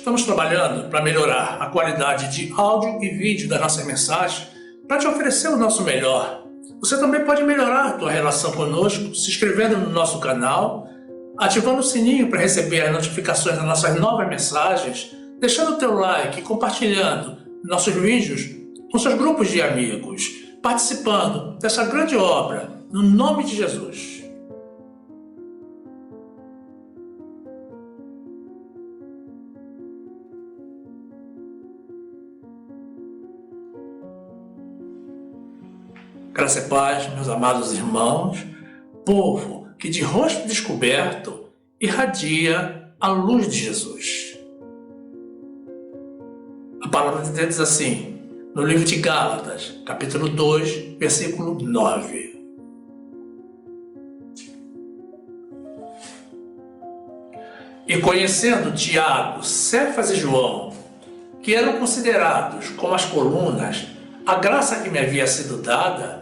Estamos trabalhando para melhorar a qualidade de áudio e vídeo das nossas mensagens para te oferecer o nosso melhor. Você também pode melhorar a tua relação conosco se inscrevendo no nosso canal, ativando o sininho para receber as notificações das nossas novas mensagens, deixando o teu like e compartilhando nossos vídeos com seus grupos de amigos, participando dessa grande obra, no nome de Jesus. Graça e paz, meus amados irmãos, povo que de rosto descoberto irradia a luz de Jesus. A palavra de Deus diz assim, no livro de Gálatas, capítulo 2, versículo 9. E conhecendo Tiago, Cefas e João, que eram considerados como as colunas, a graça que me havia sido dada,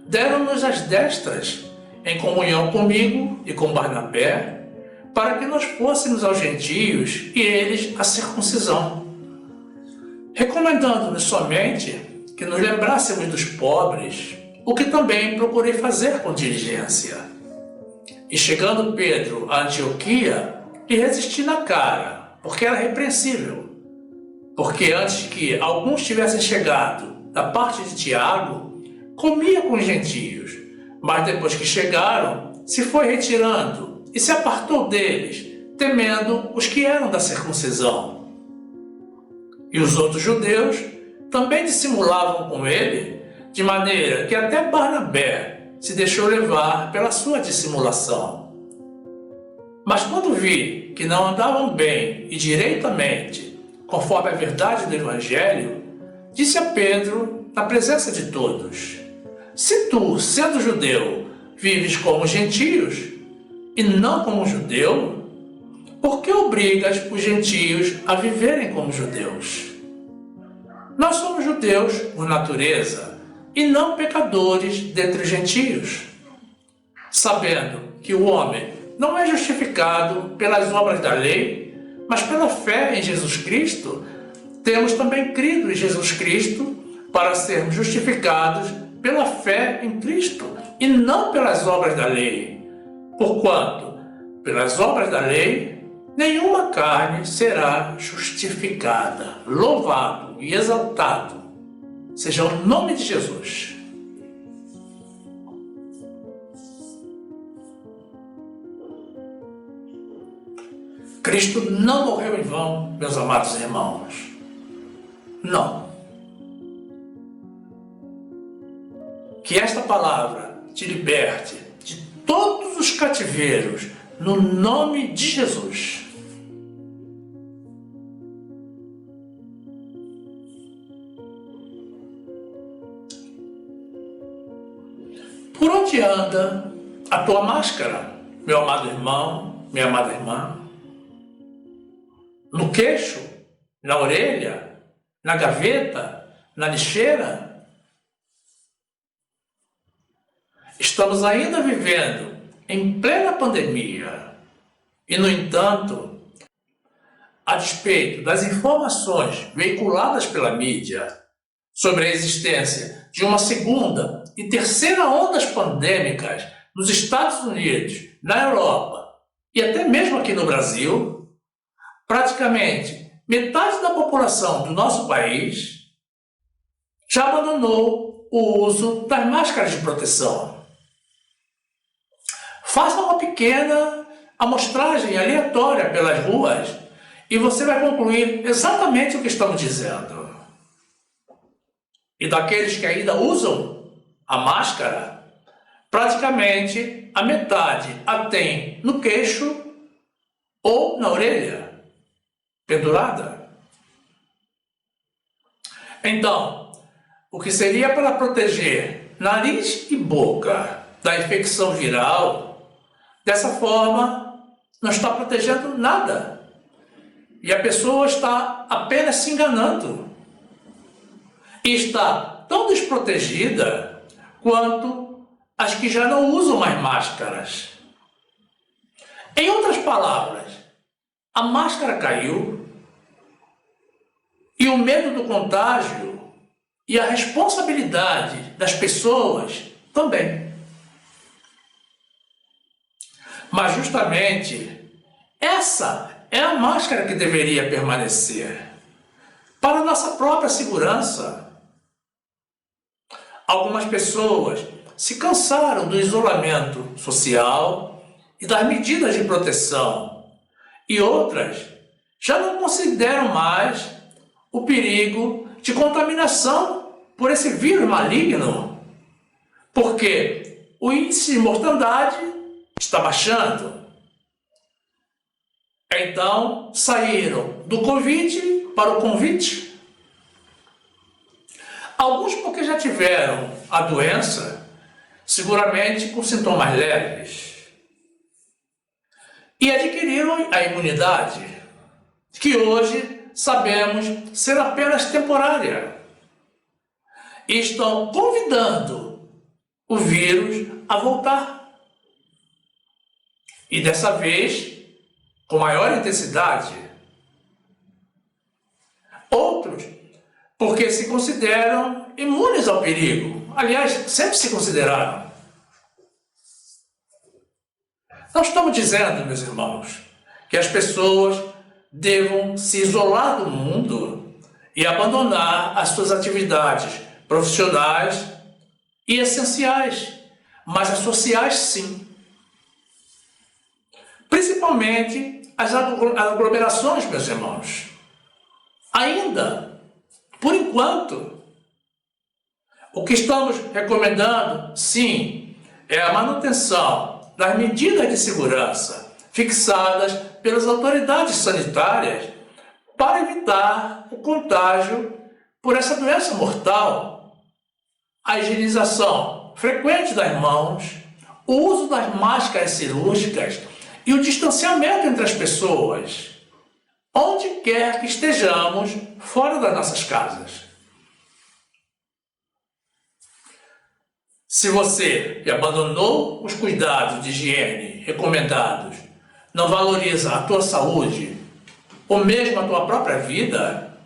deram-nos as destras, em comunhão comigo e com Barnabé, para que nós fôssemos aos gentios e eles à circuncisão, recomendando-nos somente que nos lembrássemos dos pobres, o que também procurei fazer com diligência. E chegando Pedro a Antioquia, lhe resisti na cara, porque era repreensível, porque antes que alguns tivessem chegado da parte de Tiago, comia com os gentios, mas depois que chegaram, se foi retirando e se apartou deles, temendo os que eram da circuncisão. E os outros judeus também dissimulavam com ele, de maneira que até Barnabé se deixou levar pela sua dissimulação. Mas quando vi que não andavam bem e direitamente, conforme a verdade do Evangelho, disse a Pedro, na presença de todos: se tu, sendo judeu, vives como gentios e não como judeu, por que obrigas os gentios a viverem como judeus? Nós somos judeus por natureza e não pecadores dentre os gentios, sabendo que o homem não é justificado pelas obras da lei, mas pela fé em Jesus Cristo. Temos também crido em Jesus Cristo para sermos justificados pela fé em Cristo e não pelas obras da lei. Porquanto, pelas obras da lei, nenhuma carne será justificada. Louvado e exaltado seja o nome de Jesus. Cristo não morreu em vão, meus amados irmãos. Não. Que esta palavra te liberte de todos os cativeiros, no nome de Jesus. Por onde anda a tua máscara, meu amado irmão, minha amada irmã? No queixo? Na orelha? Na gaveta? Na lixeira? Estamos ainda vivendo em plena pandemia e, no entanto, a despeito das informações veiculadas pela mídia sobre a existência de uma segunda e terceira ondas pandêmicas nos Estados Unidos, na Europa e até mesmo aqui no Brasil, praticamente metade da população do nosso país já abandonou o uso das máscaras de proteção. Faça uma pequena amostragem aleatória pelas ruas e você vai concluir exatamente o que estamos dizendo. E daqueles que ainda usam a máscara, praticamente a metade a tem no queixo ou na orelha, pendurada. Então, o que seria para proteger nariz e boca da infecção viral, dessa forma, não está protegendo nada. E a pessoa está apenas se enganando. E está tão desprotegida quanto as que já não usam mais máscaras. Em outras palavras, a máscara caiu E o medo do contágio e a responsabilidade das pessoas também. Mas justamente essa é a máscara que deveria permanecer para a nossa própria segurança. Algumas pessoas se cansaram do isolamento social e das medidas de proteção, e outras já não consideram mais o perigo de contaminação por esse vírus maligno, porque o índice de mortandade está baixando. Então, saíram do Covid para o convite. Alguns porque já tiveram a doença, seguramente com sintomas leves, e adquiriram a imunidade, que hoje sabemos ser apenas temporária, e estão convidando o vírus a voltar. E dessa vez, com maior intensidade. Outros, porque se consideram imunes ao perigo. Aliás, sempre se consideraram. Não estamos dizendo, meus irmãos, que as pessoas devam se isolar do mundo e abandonar as suas atividades profissionais e essenciais, mas as sociais sim. Principalmente as aglomerações, meus irmãos. Ainda, por enquanto, o que estamos recomendando, sim, é a manutenção das medidas de segurança fixadas pelas autoridades sanitárias para evitar o contágio por essa doença mortal. A higienização frequente das mãos, o uso das máscaras cirúrgicas e o distanciamento entre as pessoas, onde quer que estejamos fora das nossas casas. Se você que abandonou os cuidados de higiene recomendados, não valoriza a tua saúde, ou mesmo a tua própria vida,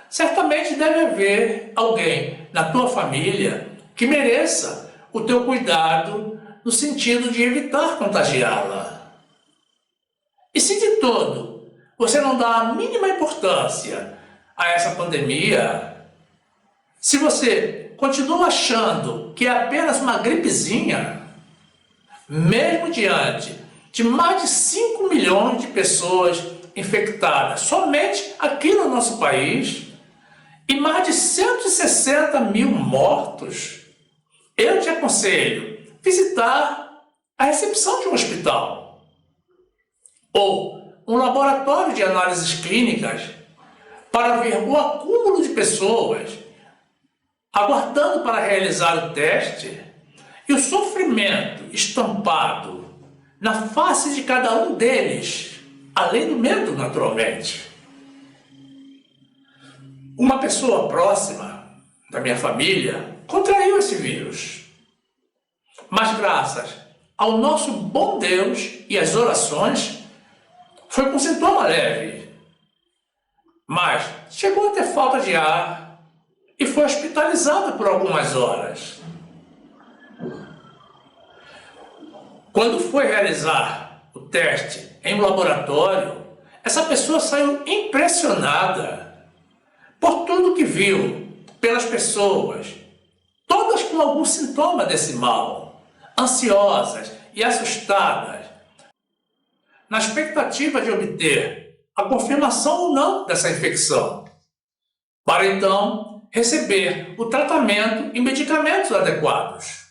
certamente deve haver alguém na tua família que mereça o teu cuidado no sentido de evitar contagiá-la. E se de todo você não dá a mínima importância a essa pandemia, se você continua achando que é apenas uma gripezinha, mesmo diante de mais de 5 milhões de pessoas infectadas somente aqui no nosso país e mais de 160 mil mortos, eu te aconselho visitar a recepção de um hospital ou um laboratório de análises clínicas para ver o acúmulo de pessoas aguardando para realizar o teste e o sofrimento estampado na face de cada um deles, além do medo, naturalmente. Uma pessoa próxima da minha família contraiu esse vírus, mas graças ao nosso bom Deus e às orações, foi com sintoma leve, mas chegou a ter falta de ar e foi hospitalizada por algumas horas. Quando foi realizar o teste em um laboratório, essa pessoa saiu impressionada por tudo que viu, pelas pessoas, todas com algum sintoma desse mal, ansiosas e assustadas, na expectativa de obter a confirmação ou não dessa infecção, para então receber o tratamento e medicamentos adequados.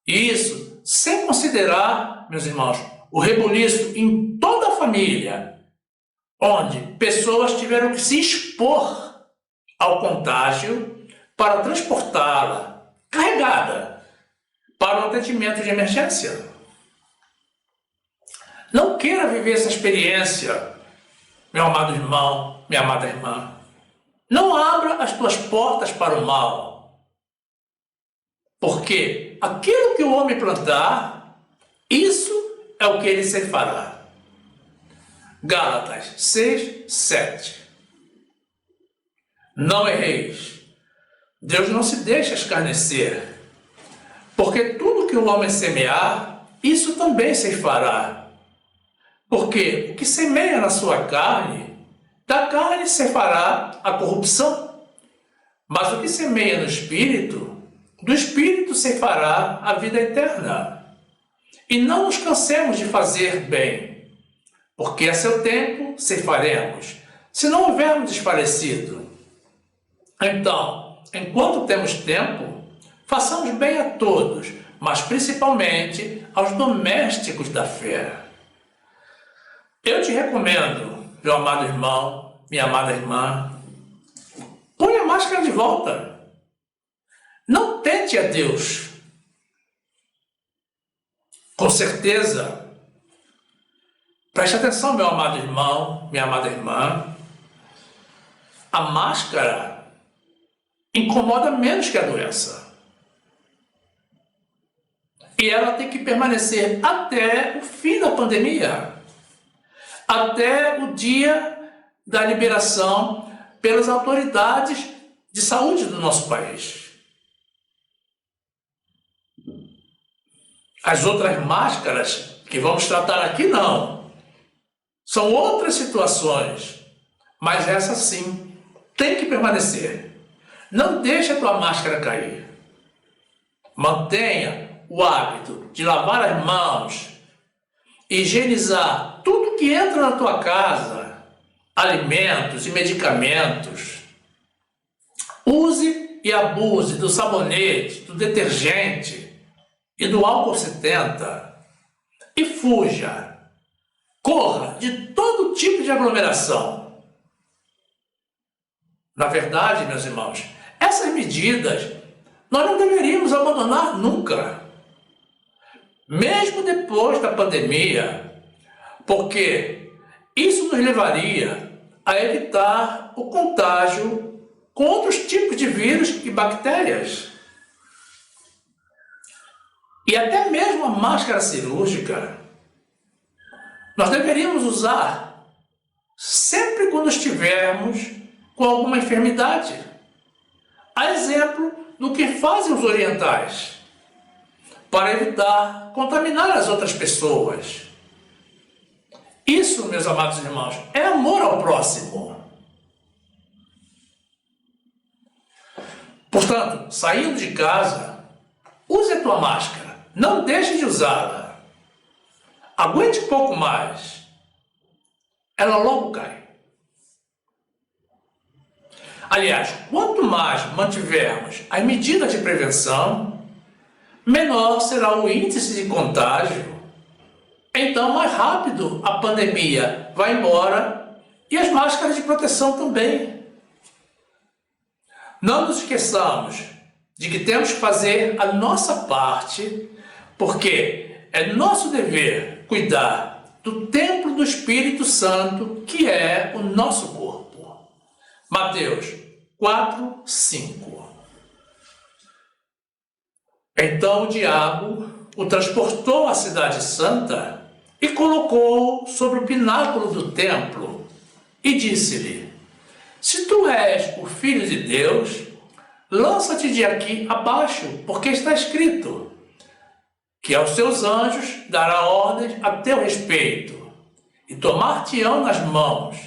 E isso sem considerar, meus irmãos, o rebuliço em toda a família, onde pessoas tiveram que se expor ao contágio para transportá-la, carregada, para o atendimento de emergência. Não queira viver essa experiência, meu amado irmão, minha amada irmã. Não abra as tuas portas para o mal, porque aquilo que o homem plantar, isso é o que ele se fará. Gálatas 6, 7. Não erreis. Deus não se deixa escarnecer, porque tudo que o homem semear, isso também se fará. Porque o que semeia na sua carne, da carne se fará a corrupção. Mas o que semeia no Espírito, do Espírito se fará a vida eterna. E não nos cansemos de fazer bem, porque a seu tempo se faremos, se não houvermos desfalecido. Então, enquanto temos tempo, façamos bem a todos, mas principalmente aos domésticos da fé. Eu te recomendo, meu amado irmão, minha amada irmã, ponha a máscara de volta. Não tente a Deus. Com certeza, preste atenção, meu amado irmão, minha amada irmã, a máscara incomoda menos que a doença. E ela tem que permanecer até o fim da pandemia, até o dia da liberação pelas autoridades de saúde do nosso país. As outras máscaras que vamos tratar aqui não. São outras situações, mas essa sim tem que permanecer. Não deixe a tua máscara cair. Mantenha o hábito de lavar as mãos, higienizar tudo que entra na tua casa, alimentos e medicamentos. Use e abuse do sabonete, do detergente e do álcool 70. E fuja, corra de todo tipo de aglomeração. Na verdade, meus irmãos, essas medidas nós não deveríamos abandonar nunca, mesmo depois da pandemia, porque isso nos levaria a evitar o contágio com outros tipos de vírus e bactérias. E até mesmo a máscara cirúrgica, nós deveríamos usar sempre quando estivermos com alguma enfermidade. A exemplo do que fazem os orientais, para evitar contaminar as outras pessoas. Isso, meus amados irmãos, é amor ao próximo. Portanto, saindo de casa, use a tua máscara. Não deixe de usá-la. Aguente um pouco mais. Ela logo cai. Aliás, quanto mais mantivermos as medidas de prevenção, menor será o índice de contágio. Então, mais rápido a pandemia vai embora e as máscaras de proteção também. Não nos esqueçamos de que temos que fazer a nossa parte, porque é nosso dever cuidar do templo do Espírito Santo, que é o nosso corpo. Mateus 4, 5. Então o diabo o transportou à cidade santa e colocou-o sobre o pináculo do templo e disse-lhe: se tu és o Filho de Deus, lança-te de aqui abaixo, porque está escrito que aos seus anjos dará ordens a teu respeito, e tomar-te-ão nas mãos,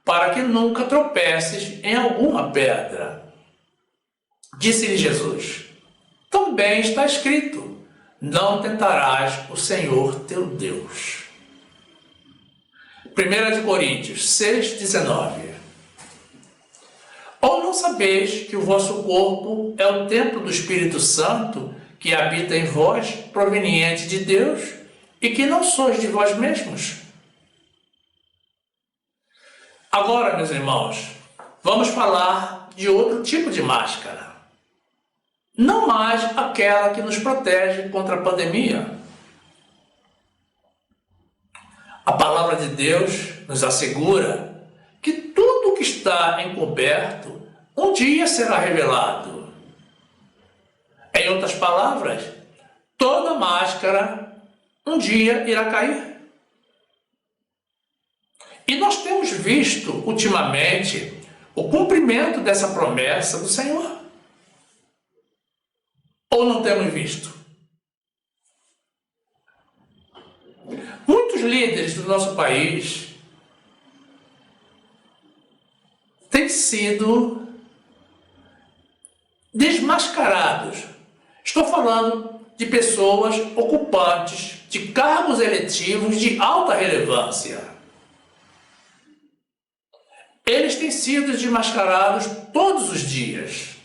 para que nunca tropeces em alguma pedra. Disse-lhe Jesus: também está escrito, não tentarás o Senhor teu Deus. 1 Coríntios 6, 19. Ou não sabeis que o vosso corpo é o templo do Espírito Santo, que habita em vós, proveniente de Deus, e que não sois de vós mesmos? Agora, meus irmãos, vamos falar de outro tipo de máscara. Não mais aquela que nos protege contra a pandemia. A palavra de Deus nos assegura que tudo que está encoberto um dia será revelado. Em outras palavras, toda máscara um dia irá cair. E nós temos visto ultimamente o cumprimento dessa promessa do Senhor? Ou não temos visto? Muitos líderes do nosso país têm sido desmascarados. Estou falando de pessoas ocupantes de cargos eletivos de alta relevância. Eles têm sido desmascarados todos os dias.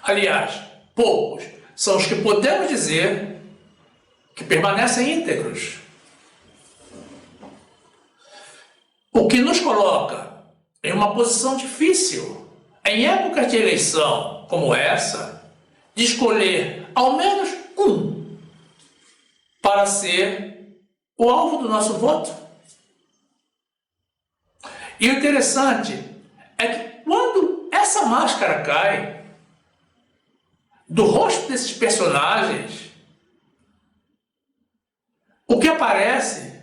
Aliás, poucos são os que podemos dizer que permanecem íntegros. O que nos coloca em uma posição difícil, em épocas de eleição como essa, de escolher ao menos um para ser o alvo do nosso voto. E o interessante é que quando essa máscara cai do rosto desses personagens, o que aparece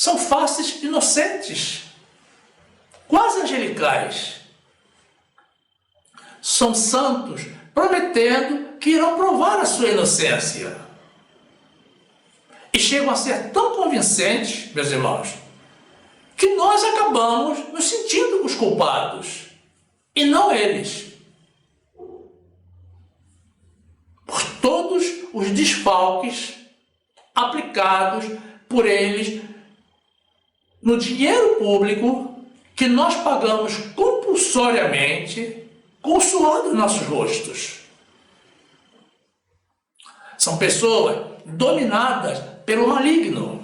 são faces inocentes, quase angelicais. São santos prometendo que irão provar a sua inocência. E chegam a ser tão convincentes, meus irmãos, que nós acabamos nos sentindo os culpados, e não eles. Por todos os desfalques aplicados por eles no dinheiro público que nós pagamos compulsoriamente com o suor dos nossos rostos. São pessoas dominadas pelo maligno,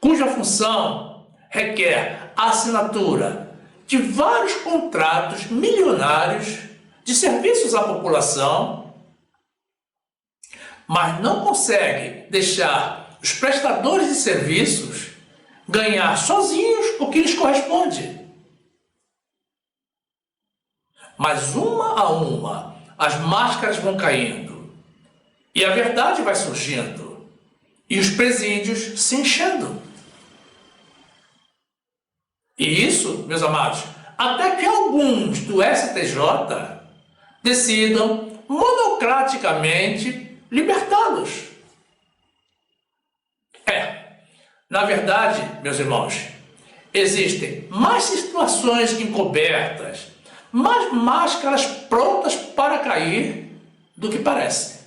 cuja função requer a assinatura de vários contratos milionários de serviços à população, mas não consegue deixar os prestadores de serviços ganhar sozinhos o que lhes corresponde. Mas uma a uma, as máscaras vão caindo, e a verdade vai surgindo, e os presídios se enchendo. E isso, meus amados, até que alguns do STJ decidam monocraticamente libertá-los. Na verdade, meus irmãos, existem mais situações encobertas, mais máscaras prontas para cair do que parece.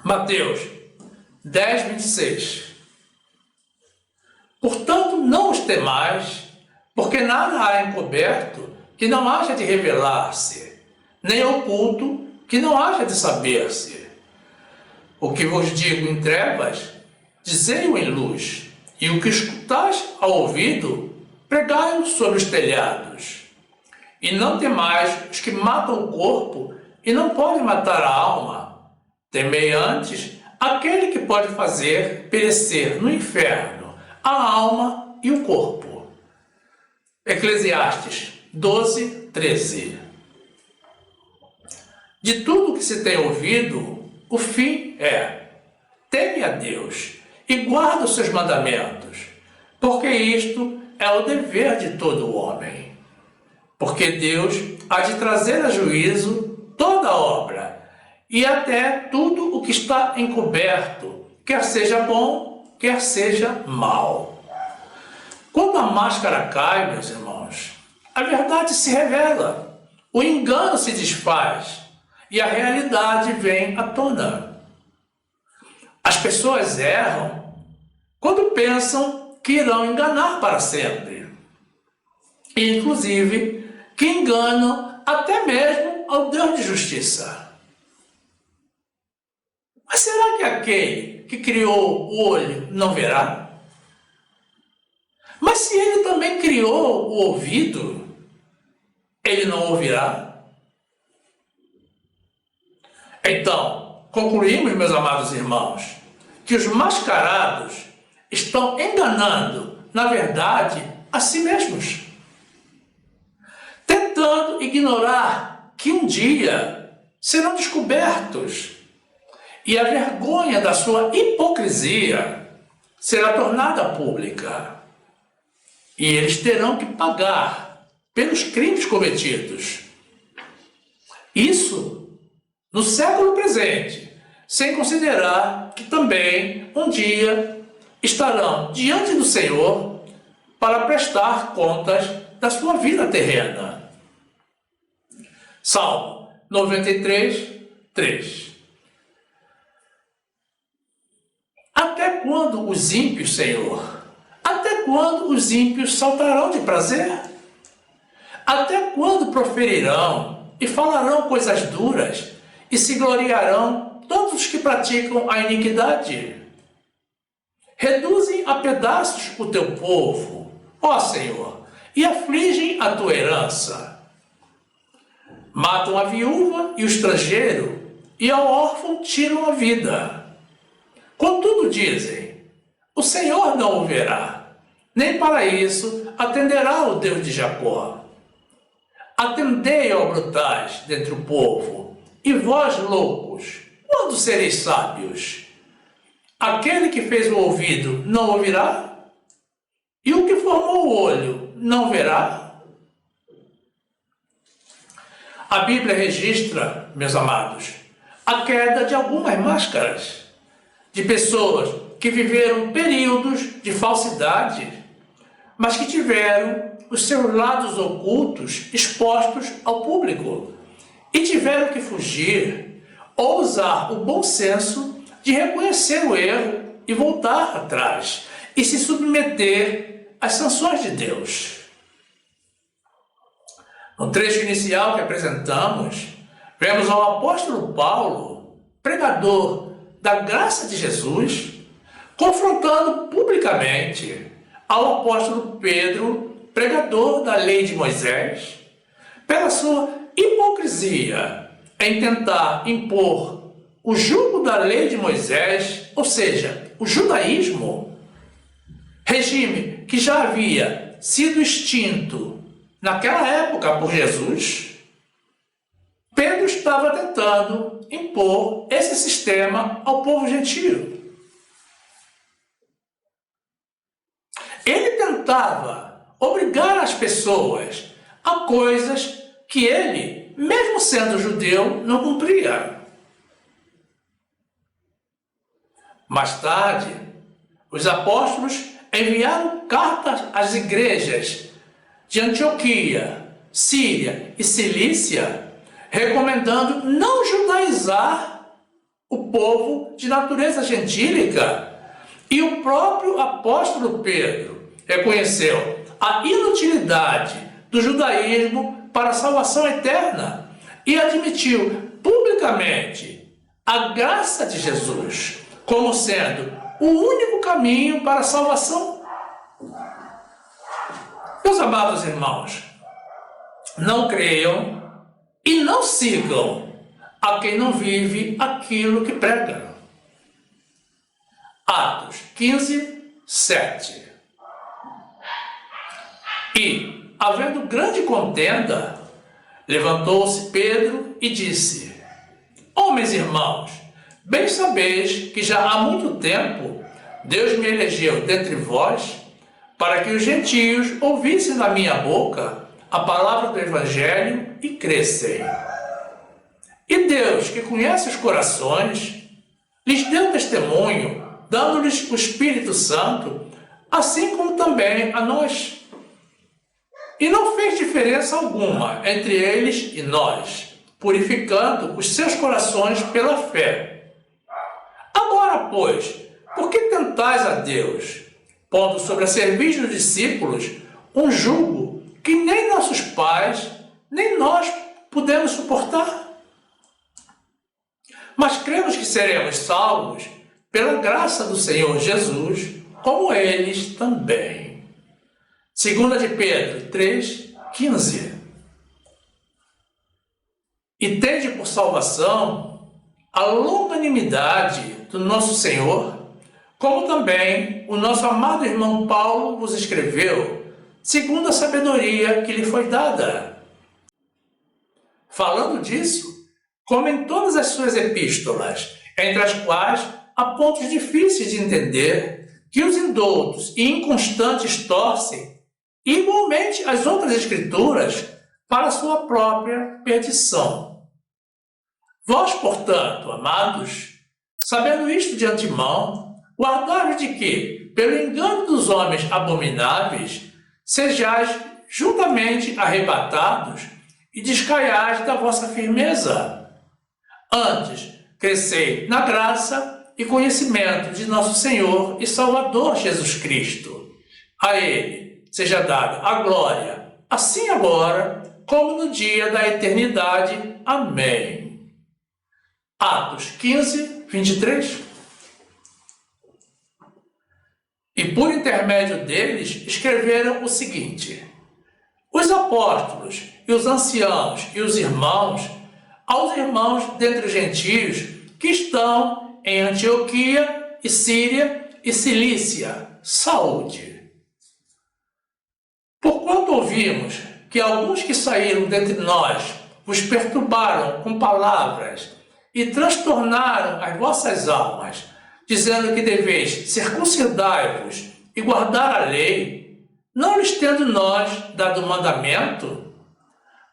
Mateus 10, 26. Portanto, não os temais, porque nada há encoberto que não haja de revelar-se, nem oculto que não haja de saber-se. O que vos digo em trevas, dizei-o em luz, e o que escutais ao ouvido, pregai-o sobre os telhados. E não temais os que matam o corpo e não podem matar a alma. Temei antes aquele que pode fazer perecer no inferno a alma e o corpo. Eclesiastes 12, 13. De tudo que se tem ouvido, o fim é: teme a Deus e guarda os seus mandamentos, porque isto é o dever de todo homem. Porque Deus há de trazer a juízo toda obra, e até tudo o que está encoberto, quer seja bom, quer seja mal. Quando a máscara cai, meus irmãos, a verdade se revela, o engano se desfaz, e a realidade vem à tona. As pessoas erram quando pensam que irão enganar para sempre. E, inclusive, que enganam até mesmo ao Deus de justiça. Mas será que aquele que criou o olho não verá? Mas se ele também criou o ouvido, ele não ouvirá? Então, concluímos, meus amados irmãos, que os mascarados estão enganando, na verdade, a si mesmos, tentando ignorar que um dia serão descobertos e a vergonha da sua hipocrisia será tornada pública. e eles terão que pagar pelos crimes cometidos. Isso no século presente, sem considerar que também um dia estarão diante do Senhor para prestar contas da sua vida terrena. Salmo 93, 3. Até quando os ímpios, Senhor? Até quando os ímpios saltarão de prazer? Até quando proferirão e falarão coisas duras e se gloriarão todos os que praticam a iniquidade? Reduzem a pedaços o teu povo, ó Senhor, e afligem a tua herança. Matam a viúva e o estrangeiro, e ao órfão tiram a vida. Contudo dizem, o Senhor não o verá, nem para isso atenderá o Deus de Jacó. Atendei, ó brutais, dentre o povo, e vós, loucos, quando sereis sábios? Aquele que fez o ouvido não ouvirá? E o que formou o olho não verá? A Bíblia registra, meus amados, a queda de algumas máscaras, de pessoas que viveram períodos de falsidade, mas que tiveram os seus lados ocultos expostos ao público e tiveram que fugir ou usar o bom senso de reconhecer o erro e voltar atrás e se submeter às sanções de Deus. No trecho inicial que apresentamos, vemos ao apóstolo Paulo, pregador da graça de Jesus, confrontando publicamente ao apóstolo Pedro, pregador da lei de Moisés, pela sua hipocrisia em tentar impor o jugo da lei de Moisés, ou seja, o judaísmo, regime que já havia sido extinto naquela época por Jesus. Pedro estava tentando impor esse sistema ao povo gentio. Ele tentava obrigar as pessoas a coisas que ele, mesmo sendo judeu, não cumpria. Mais tarde, os apóstolos enviaram cartas às igrejas de Antioquia, Síria e Cilícia, recomendando não judaizar o povo de natureza gentílica. E o próprio apóstolo Pedro reconheceu a inutilidade do judaísmo para a salvação eterna e admitiu publicamente a graça de Jesus como sendo o único caminho para a salvação. Meus amados irmãos, não creiam e não sigam a quem não vive aquilo que prega. Atos 15, 7. E, havendo grande contenda, levantou-se Pedro e disse: Homens irmãos, bem sabeis que já há muito tempo Deus me elegeu dentre vós para que os gentios ouvissem da minha boca a palavra do Evangelho e crescem. E Deus, que conhece os corações, lhes deu testemunho, dando-lhes o Espírito Santo, assim como também a nós. E não fez diferença alguma entre eles e nós, purificando os seus corações pela fé. Agora, pois, por que tentais a Deus, pondo sobre a cerviz dos discípulos um jugo que nem nossos pais, nem nós pudemos suportar? Mas cremos que seremos salvos pela graça do Senhor Jesus, como eles também. 2 de Pedro 3, 15. E tende por salvação a longanimidade do nosso Senhor, como também o nosso amado irmão Paulo vos escreveu, segundo a sabedoria que lhe foi dada. Falando disso, como em todas as suas epístolas, entre as quais há pontos difíceis de entender, que os indoutos e inconstantes torcem, e igualmente as outras escrituras para sua própria perdição. Vós, portanto, amados, sabendo isto de antemão, guardai-vos de que, pelo engano dos homens abomináveis, sejais juntamente arrebatados e descaiais da vossa firmeza. Antes, crescei na graça e conhecimento de nosso Senhor e Salvador Jesus Cristo. A Ele seja dada a glória, assim agora, como no dia da eternidade. Amém. Atos 15, 23. E por intermédio deles escreveram o seguinte: os apóstolos e os anciãos e os irmãos, aos irmãos dentre os gentios que estão em Antioquia e Síria e Cilícia, saúde. Porquanto ouvimos que alguns que saíram dentre nós vos perturbaram com palavras e transtornaram as vossas almas, dizendo que deveis circuncidar-vos e guardar a lei, não lhes tendo nós dado mandamento,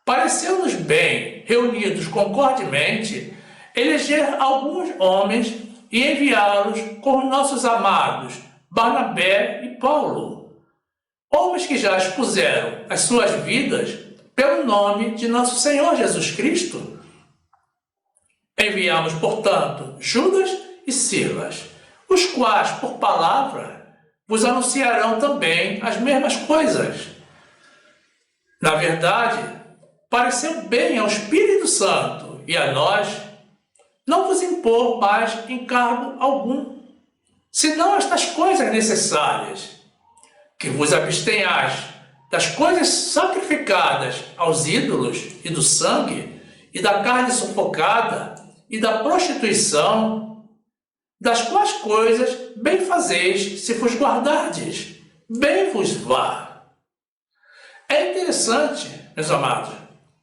pareceu-nos bem, reunidos concordemente, eleger alguns homens e enviá-los com os nossos amados Barnabé e Paulo, homens que já expuseram as suas vidas pelo nome de nosso Senhor Jesus Cristo. Enviamos, portanto, Judas e Silas, os quais, por palavra, vos anunciarão também as mesmas coisas. Na verdade, pareceu bem ao Espírito Santo e a nós não vos impor mais encargo algum, senão estas coisas necessárias, que vos abstenhais das coisas sacrificadas aos ídolos e do sangue, e da carne sufocada, e da prostituição, das quais coisas bem fazeis se vos guardardes, bem vos vá. É interessante, meus amados,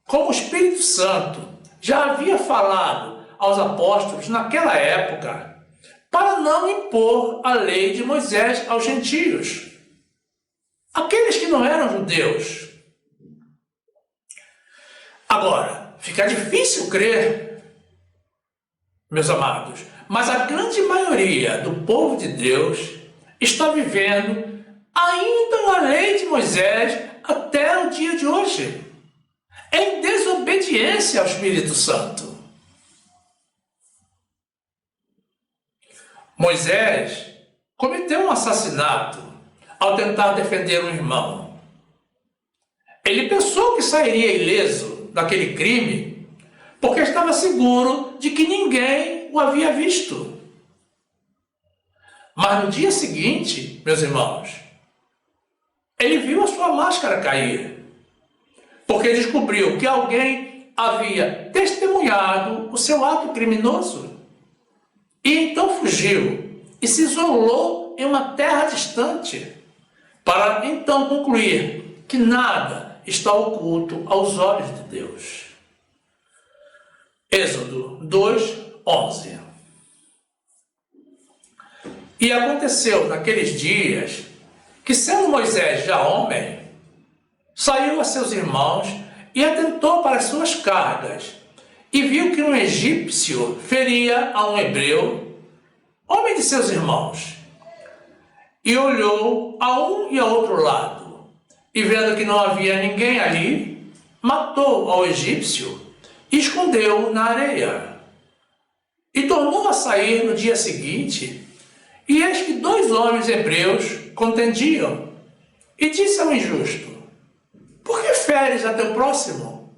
como o Espírito Santo já havia falado aos apóstolos naquela época, para não impor a lei de Moisés aos gentios, aqueles que não eram judeus. Agora, fica difícil crer, meus amados, mas a grande maioria do povo de Deus está vivendo ainda na lei de Moisés até o dia de hoje, em desobediência ao Espírito Santo. Moisés cometeu um assassinato ao tentar defender um irmão. Ele pensou que sairia ileso daquele crime porque estava seguro de que ninguém o havia visto. Mas no dia seguinte, meus irmãos, ele viu a sua máscara cair, porque descobriu que alguém havia testemunhado o seu ato criminoso. E então fugiu e se isolou em uma terra distante, para então concluir que nada está oculto aos olhos de Deus. Êxodo 2, 11. E aconteceu naqueles dias que, sendo Moisés já homem, saiu a seus irmãos e atentou para as suas cargas, e viu que um egípcio feria a um hebreu, homem de seus irmãos, e olhou a um e a outro lado, e vendo que não havia ninguém ali, matou ao egípcio e escondeu-o na areia. E tornou a sair no dia seguinte, e eis que 2 homens hebreus contendiam, e disse ao injusto: por que feres a teu próximo?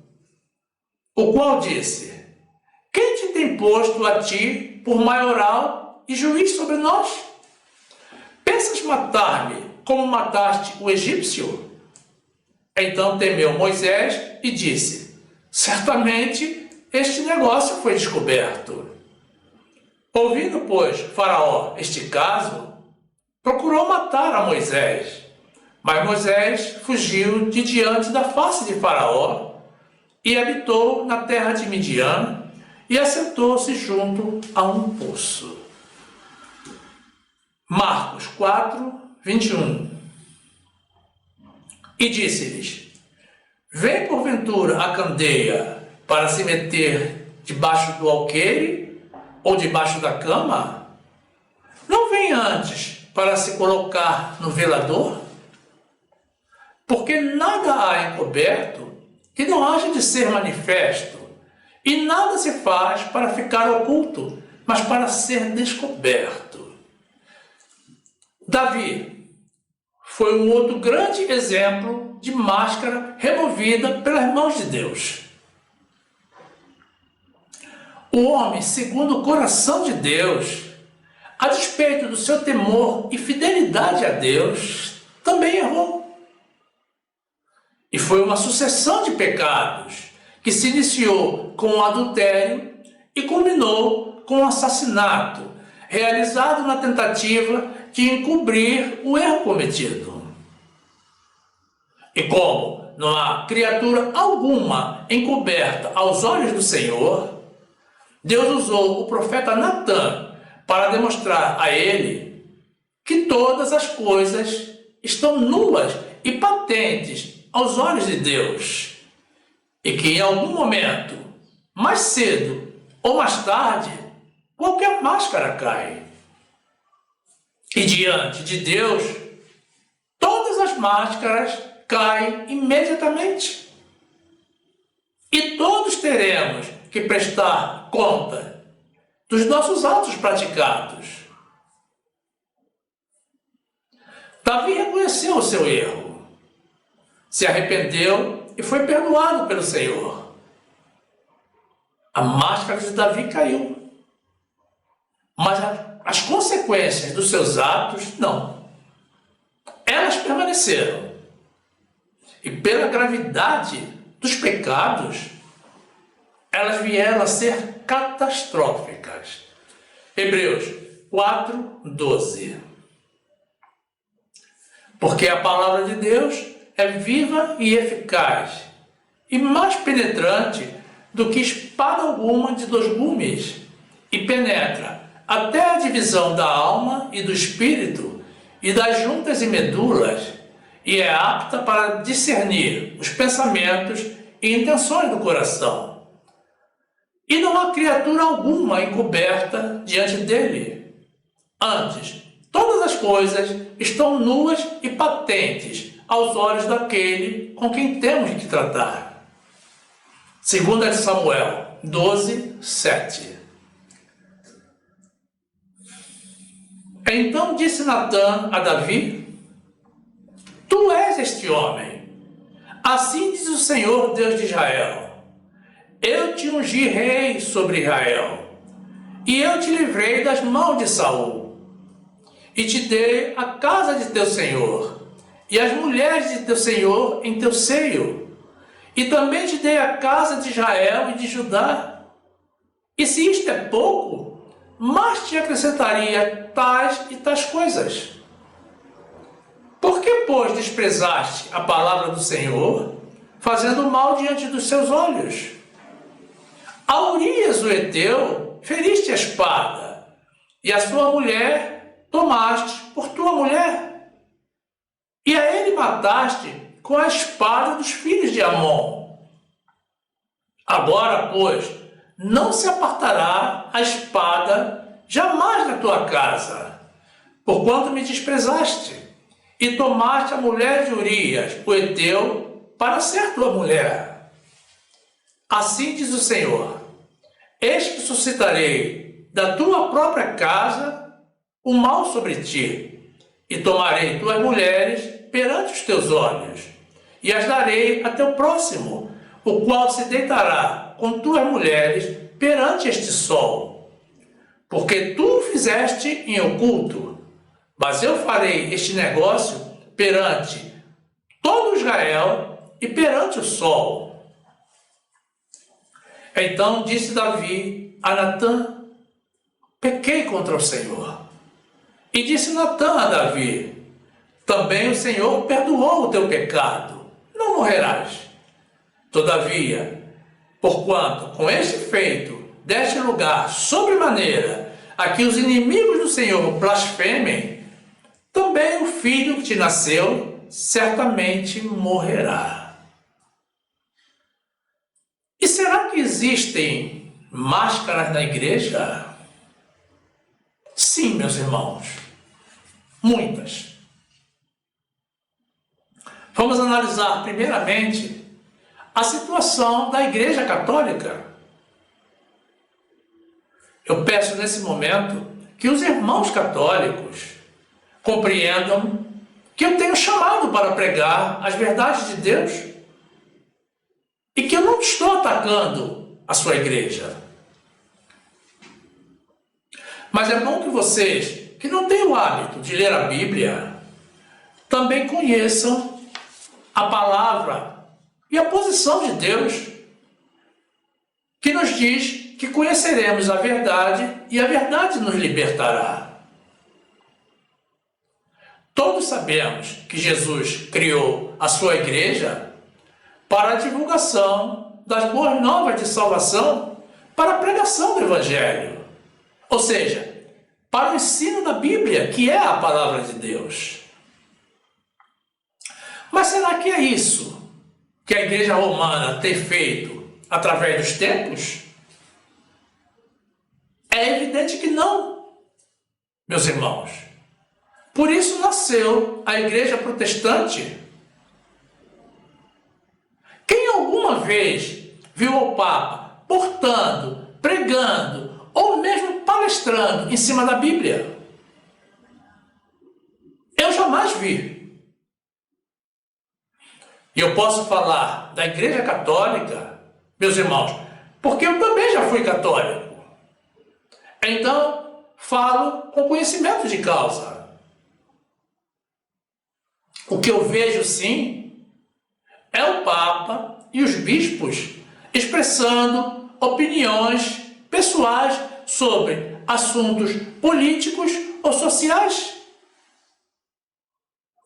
O qual disse: quem te tem posto a ti por maioral e juiz sobre nós? Pensas matar-me como mataste o egípcio? Então temeu Moisés e disse: certamente este negócio foi descoberto. Ouvindo, pois, Faraó este caso, procurou matar a Moisés, mas Moisés fugiu de diante da face de Faraó e habitou na terra de Midian e assentou-se junto a um poço. Marcos 4, 21. E disse-lhes: vem porventura a candeia para se meter debaixo do alqueire ou debaixo da cama? Não vem antes para se colocar no velador? Porque nada há encoberto que não haja de ser manifesto, e nada se faz para ficar oculto, mas para ser descoberto. Davi foi um outro grande exemplo de máscara removida pelas mãos de Deus. O homem, segundo o coração de Deus, a despeito do seu temor e fidelidade a Deus, também errou. E foi uma sucessão de pecados que se iniciou com o adultério e culminou com o assassinato, realizado na tentativa de encobrir o erro cometido. E como não há criatura alguma encoberta aos olhos do Senhor, Deus usou o profeta Natã para demonstrar a ele que todas as coisas estão nuas e patentes aos olhos de Deus, e que em algum momento, mais cedo ou mais tarde, qualquer máscara cai. E diante de Deus, todas as máscaras caem imediatamente. E todos teremos que prestar conta dos nossos atos praticados. Davi reconheceu o seu erro, se arrependeu e foi perdoado pelo Senhor. A máscara de Davi caiu, mas as consequências dos seus atos, não. Elas permaneceram. E pela gravidade dos pecados, elas vieram a ser catastróficas. Hebreus 4:12. Porque a palavra de Deus é viva e eficaz, e mais penetrante do que espada alguma de dois gumes, e penetra até a divisão da alma e do espírito, e das juntas e medulas, e é apta para discernir os pensamentos e intenções do coração. E não há criatura alguma encoberta diante dele. Antes, todas as coisas estão nuas e patentes aos olhos daquele com quem temos que tratar. 2 Samuel 12:7. Então disse Natã a Davi: tu és este homem. Assim diz o Senhor Deus de Israel: eu te ungi rei sobre Israel, e eu te livrei das mãos de Saul, e te dei a casa de teu senhor, e as mulheres de teu senhor em teu seio, e também te dei a casa de Israel e de Judá. E se isto é pouco, mais te acrescentaria tais e tais coisas. Por que, pois, desprezaste a palavra do Senhor, fazendo mal diante dos seus olhos? A Urias, o heteu, feriste a espada, e a sua mulher tomaste por tua mulher. E a ele mataste com a espada dos filhos de Amon. Agora, pois, não se apartará a espada jamais da tua casa, porquanto me desprezaste, e tomaste a mulher de Urias, o heteu, para ser tua mulher. Assim diz o Senhor: eis que suscitarei da tua própria casa o mal sobre ti, e tomarei tuas mulheres perante os teus olhos, e as darei a teu próximo, o qual se deitará com tuas mulheres perante este sol. Porque tu o fizeste em oculto, mas eu farei este negócio perante todo Israel e perante o sol. Então disse Davi a Natã: pequei contra o Senhor. E disse Natã a Davi: também o Senhor perdoou o teu pecado, não morrerás. Todavia, porquanto com este feito deste lugar sobremaneira a que os inimigos do Senhor blasfemem, também o filho que te nasceu certamente morrerá. E será que existem máscaras na igreja? Sim, meus irmãos, muitas. Vamos analisar primeiramente a situação da Igreja Católica. Eu peço nesse momento que os irmãos católicos compreendam que eu tenho chamado para pregar as verdades de Deus e que eu não estou atacando a sua igreja. Mas é bom que vocês, que não têm o hábito de ler a Bíblia, também conheçam a palavra e a posição de Deus, que nos diz que conheceremos a verdade e a verdade nos libertará. Todos sabemos que Jesus criou a sua igreja para a divulgação das boas novas de salvação, para a pregação do Evangelho, ou seja, para o ensino da Bíblia, que é a palavra de Deus. Mas será que é isso que a Igreja Romana tem feito através dos tempos? É evidente que não, meus irmãos. Por isso nasceu a Igreja Protestante. Quem alguma vez viu o Papa portando, pregando ou mesmo palestrando em cima da Bíblia? Eu jamais vi. E eu posso falar da Igreja Católica, meus irmãos, porque eu também já fui católico. Então, falo com conhecimento de causa. O que eu vejo, sim, é o Papa e os bispos expressando opiniões pessoais sobre assuntos políticos ou sociais,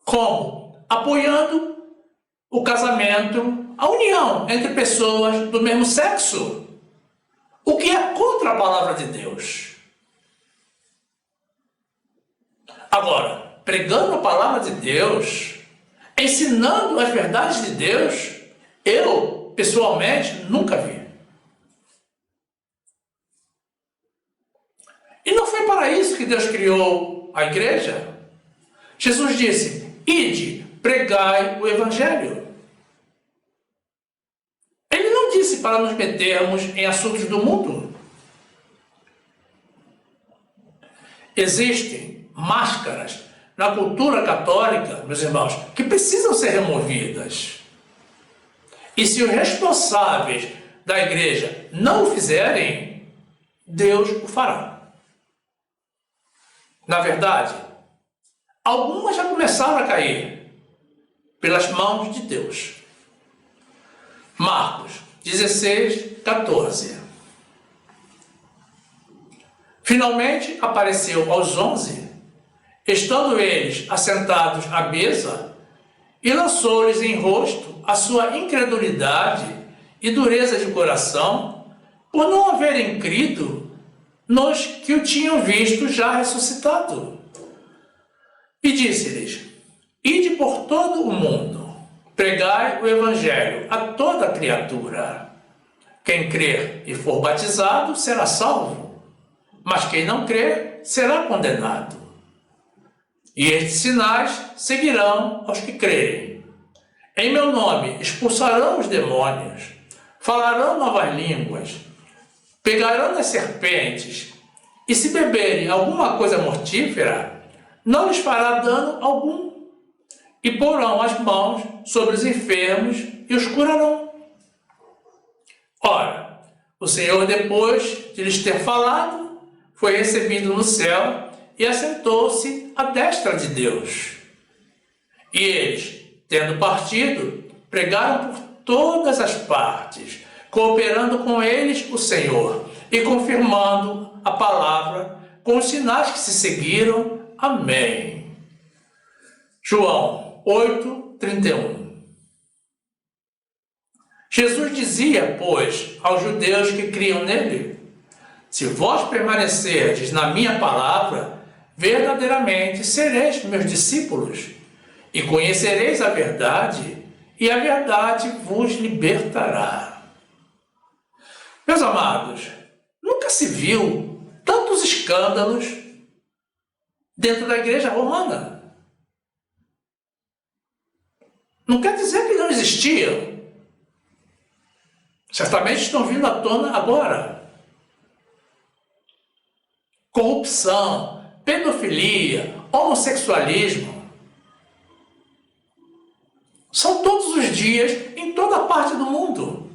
como apoiando o casamento, a união entre pessoas do mesmo sexo, o que é contra a palavra de Deus. Agora, pregando a palavra de Deus, ensinando as verdades de Deus, eu, pessoalmente, nunca vi. E não foi para isso que Deus criou a igreja. Jesus disse: ide, pregai o Evangelho. Ele não disse para nos metermos em assuntos do mundo. Existem máscaras na cultura católica, meus irmãos, que precisam ser removidas. E se os responsáveis da igreja não o fizerem, Deus o fará. Na verdade, algumas já começaram a cair pelas mãos de Deus. Marcos 16, 14. Finalmente apareceu aos 11, estando eles assentados à mesa, e lançou-lhes em rosto a sua incredulidade e dureza de coração, por não haverem crido nos que o tinham visto já ressuscitado. E disse-lhes: ide por todo o mundo, pregai o Evangelho a toda criatura. Quem crer e for batizado será salvo, mas quem não crer será condenado. E estes sinais seguirão aos que crerem. Em meu nome expulsarão os demônios, falarão novas línguas, pegarão as serpentes, e se beberem alguma coisa mortífera, não lhes fará dano algum. E porão as mãos sobre os enfermos e os curarão. Ora, o Senhor, depois de lhes ter falado, foi recebido no céu e assentou-se à destra de Deus. E eles, tendo partido, pregaram por todas as partes, cooperando com eles o Senhor e confirmando a palavra com os sinais que se seguiram. Amém. João 8, 31. Jesus dizia, pois, aos judeus que criam nele: se vós permanecerdes na minha palavra, verdadeiramente sereis meus discípulos, E conhecereis a verdade, e a verdade vos libertará. Meus amados, nunca se viu tantos escândalos dentro da igreja romana. Não quer dizer que não existiam. Certamente estão vindo à tona agora. Corrupção, pedofilia, homossexualismo. São todos os dias em toda parte do mundo.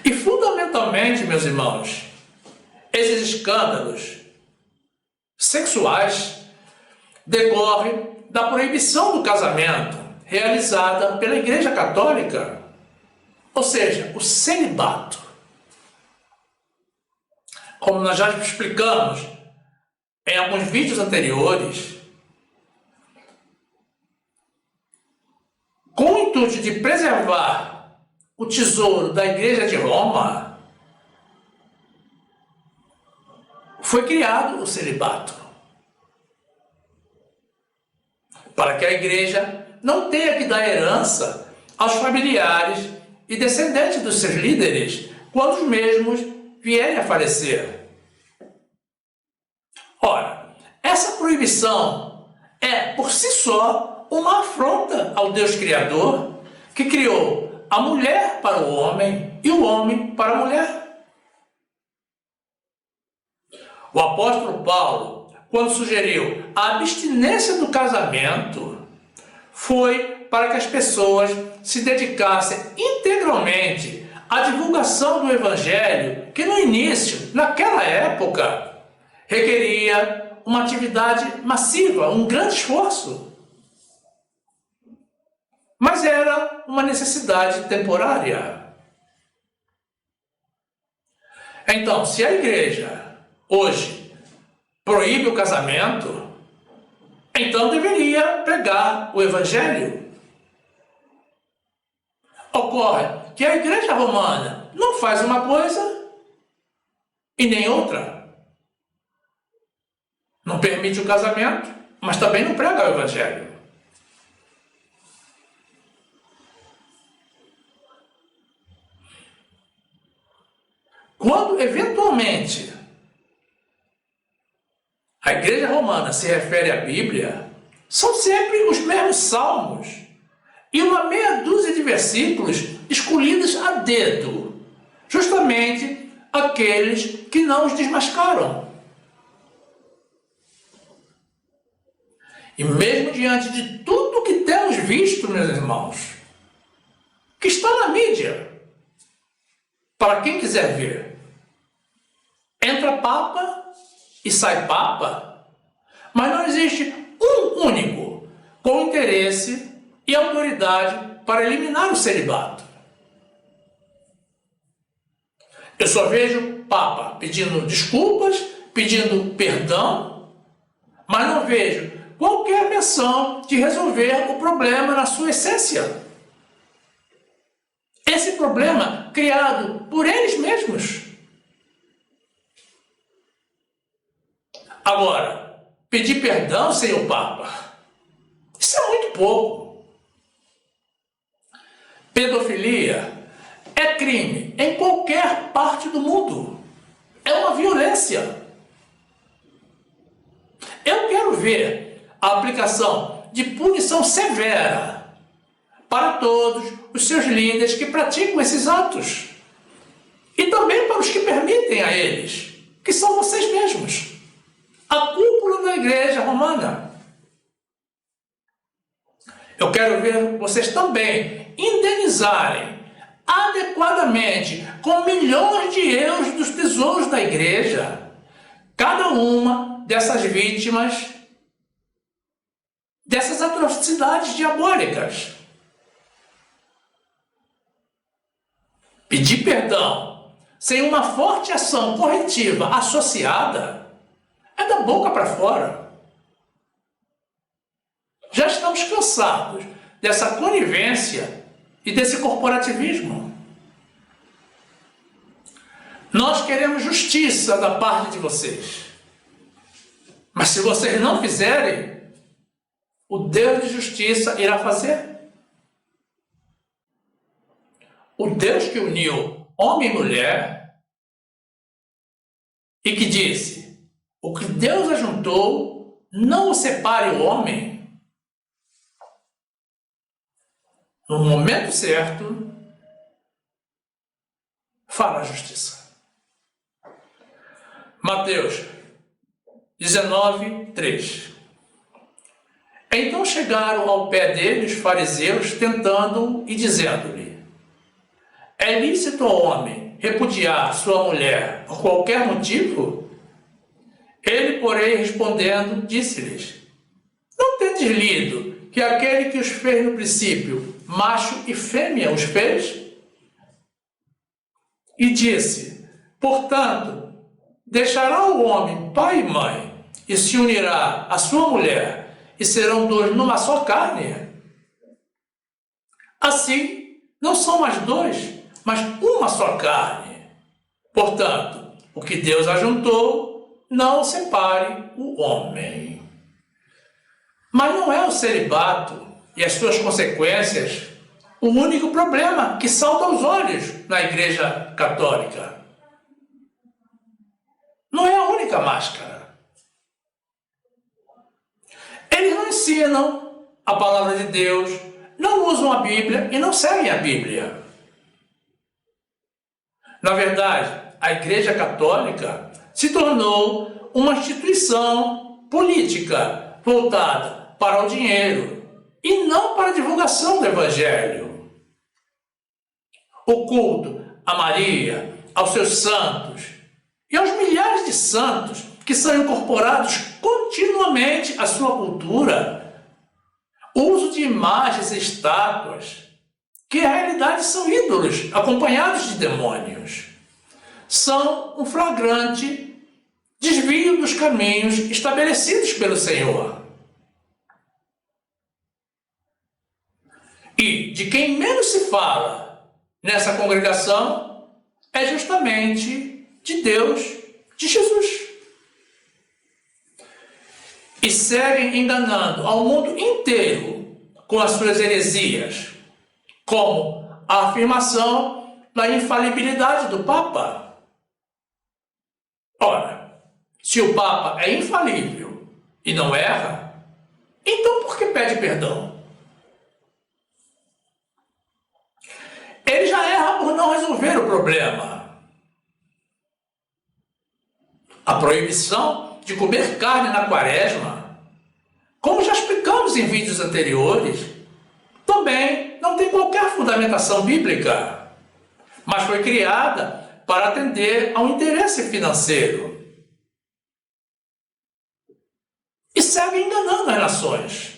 E fundamentalmente, meus irmãos, esses escândalos sexuais decorrem da proibição do casamento realizada pela Igreja Católica, ou seja, o celibato. Como nós já explicamos em alguns vídeos anteriores, com o intuito de preservar o tesouro da Igreja de Roma, foi criado o celibato. Para que a Igreja não tenha que dar herança aos familiares e descendentes dos seus líderes quando os mesmos vierem a falecer. Ora, essa proibição é, por si só, uma afronta ao Deus Criador, que criou a mulher para o homem e o homem para a mulher. O apóstolo Paulo, quando sugeriu a abstinência do casamento, foi para que as pessoas se dedicassem integralmente à divulgação do Evangelho, que no início, naquela época, requeria uma atividade massiva, um grande esforço. Mas era uma necessidade temporária. Então, se a igreja hoje proíbe o casamento, então deveria pregar o Evangelho. Ocorre que a igreja romana não faz uma coisa e nem outra. Não permite o casamento, mas também não prega o Evangelho. Quando, eventualmente, a Igreja Romana se refere à Bíblia, são sempre os mesmos salmos e uma meia dúzia de versículos escolhidos a dedo, justamente aqueles que não os desmascaram. E mesmo diante de tudo que temos visto, meus irmãos, que está na mídia, para quem quiser ver, entra papa e sai papa, mas não existe um único com interesse e autoridade para eliminar o celibato. Eu só vejo papa pedindo desculpas, pedindo perdão, mas não vejo qualquer menção de resolver o problema na sua essência. Esse problema criado por eles mesmos. Agora, pedir perdão, senhor Papa, isso é muito pouco. Pedofilia é crime em qualquer parte do mundo. É uma violência. Eu quero ver a aplicação de punição severa para todos os seus líderes que praticam esses atos. E também para os que permitem a eles, que são vocês mesmos. A cúpula da Igreja Romana. Eu quero ver vocês também indenizarem adequadamente, com milhões de euros dos tesouros da Igreja, cada uma dessas vítimas dessas atrocidades diabólicas. Pedir perdão sem uma forte ação corretiva associada é da boca para fora. Já estamos cansados dessa conivência e desse corporativismo. Nós queremos justiça da parte de vocês. Mas se vocês não fizerem, o Deus de justiça irá fazer? O Deus que uniu homem e mulher e que disse: o que Deus ajuntou, não o separe o homem. No momento certo, fará justiça. Mateus 19, 3. Então chegaram ao pé dele os fariseus, tentando-o e dizendo-lhe: é lícito ao homem repudiar sua mulher por qualquer motivo? Ele, porém, respondendo, disse-lhes: não tendes lido que aquele que os fez no princípio, macho e fêmea os fez? E disse: portanto, deixará o homem pai e mãe, e se unirá à sua mulher, e serão dois numa só carne? Assim, não são mais dois, mas uma só carne. Portanto, o que Deus ajuntou, não separe o homem. Mas não é o celibato e as suas consequências o único problema que salta aos olhos na Igreja Católica. Não é a única máscara. Eles não ensinam a palavra de Deus, não usam a Bíblia e não seguem a Bíblia. Na verdade, a Igreja Católica se tornou uma instituição política voltada para o dinheiro e não para a divulgação do Evangelho. O culto a Maria, aos seus santos e aos milhares de santos que são incorporados continuamente à sua cultura, o uso de imagens e estátuas, que na realidade são ídolos acompanhados de demônios, são um flagrante desvio dos caminhos estabelecidos pelo Senhor. E de quem menos se fala nessa congregação é justamente de Deus, de Jesus. E seguem enganando ao mundo inteiro com as suas heresias, como a afirmação da infalibilidade do Papa. Ora, se o Papa é infalível e não erra, então por que pede perdão? Ele já erra por não resolver o problema. A proibição de comer carne na quaresma, como já explicamos em vídeos anteriores, também não tem qualquer fundamentação bíblica, mas foi criada para atender a um interesse financeiro. E segue enganando as nações,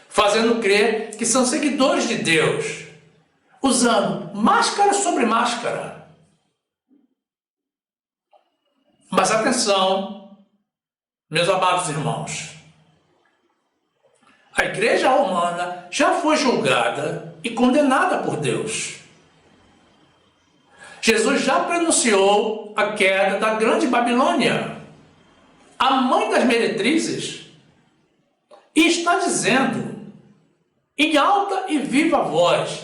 fazendo crer que são seguidores de Deus, usando máscara sobre máscara. Mas atenção, meus amados irmãos, a Igreja Romana já foi julgada e condenada por Deus. Jesus já pronunciou a queda da grande Babilônia, a mãe das meretrizes, e está dizendo, em alta e viva voz: